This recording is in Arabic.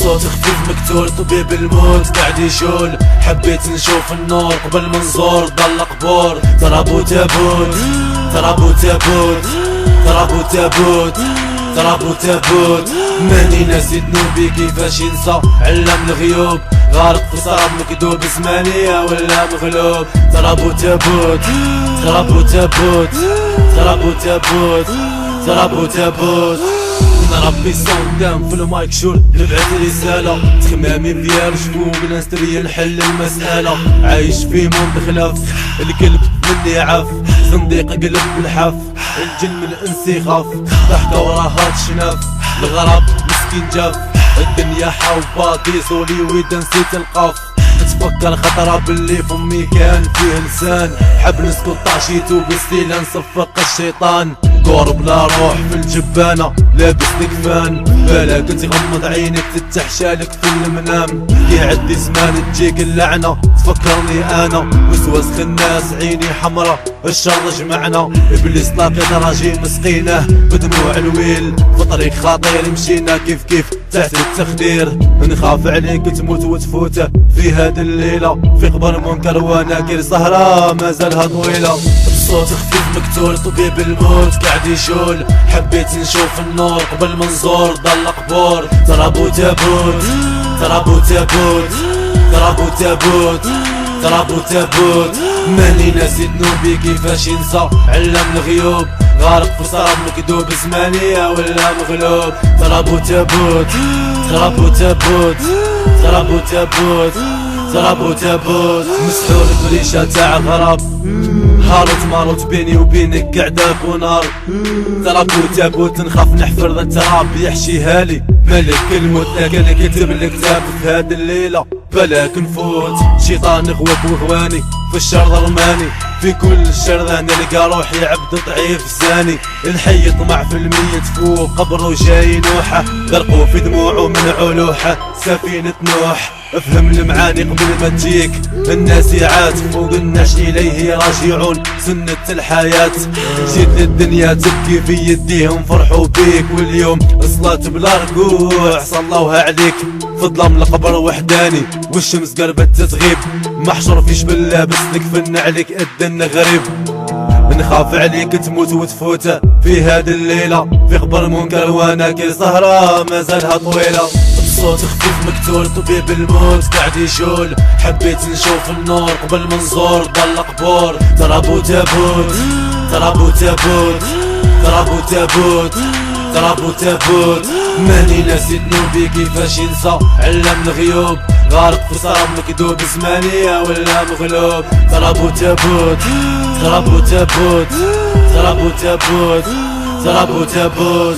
صوت خفيف مكتول طبيب الموت قاعد يشول، حبيت نشوف النور قبل ما نزور ضل قبور. ضربوا تابوت ضربوا تابوت ضربوا تابوت ضربوا تابوت، ماني ناسي ذنوبي كيفاش ينسى علم الغيوب، غارق في سراب مكذوب زمانية ولا مغلوب. ضربوا تابوت ضربوا تابوت ضربوا تابوت ضربوا تابوت، نربي صوت دام في المايك شول نبعث رسالة، تخمامي ديال شفوق نستري نحل المسألة. عايش في موند خلاف القلب مني عاف، صنديق قلب بالحاف، الجن من الانس يخاف، ضحكة وراها تشناف، الغراب مسكين جاف، الدنيا حاوبة ديسولي ويدا نسيت القاف. نتفكر خطرة باللي فمي كان فيه لسان، حب نسكت طاشيتو بالستيلة نصفق الشيطان. كور بلا روح في الجبانة لابس دكفان، بالك تغمض عينك تتحشالك في المنام. يعدي زمان تجيك اللعنة تفكرني انا، وسواس خناس عيني حمرا الشر جمعنا. ابليس لاقي راجي مسقينه بدموع الويل، في طريق خطير مشينا كيف كيف تحت التخدير. نخاف عليك تموت وتفوت في هاد الليلة، في قبر منكر وناكر سهرة مازالها طويلة. بصوت خفيف مكتول طبيب الموت قاعد يشول، حبيت نشوف النور قبل ما نزور ضل قبور. ضربوا تابوت ضربوا تابوت ضربوا تابوت ضربوا تابوت، ماني ناسي ذنوبي كيفاش ينسى علم الغيوب، غارق في سراب مكذوب زمانية ولا مغلوب. ضربوا تابوت ضربوا تابوت ضربوا تابوت ضربوا تابوت، مسحور بريشة تاع الغراب، هاروت ماروت بيني وبينك قعدة ونار. ضربوا تابوت نخاف نحفر ذا التراب يحشيها لي ملك الموت، لكن كتب الكتاب في هاد الليلة بلاك نفوت. شيطان غواك وغواني في الشر ضرماني، في كل الشر ذا نلقى روحي عبد ضعيف زاني. الحي طمع في الميت فوق قبره جاي نوحه، غرقوا في دموعه من علوحه سفينة نوح. افهم المعاني قبل ما تجيك النازعات، فوق النعش اليه راجعون سنة الحياة. جيت للدنيا تبكي في يديهم فرحوا بيك، واليوم الصلاة بلا ركوع صلوها عليك. في ظلام القبر وحداني والشمس قربت تتغيب، محشور في شبل لابس لك فن عليك اذن غريب. نخاف عليك تموت وتفوت في هاد الليلة، في قبر منكر وناكر سهرة مازالها طويلة. صوت خفيف مكتول طبيب الموت قاعد يشول، حبيت نشوف النور قبل ما نزور ضل قبور. ضربوا تابوت ضربوا تابوت ضربوا تابوت ضربوا تابوت، ماني ناسي ذنوبي كيفاش ينسى علم الغيوب، غارق في سراب مكذوب زمانية ولا مغلوب. ضربوا تابوت ضربوا تابوت ضربوا تابوت ضربوا تابوت.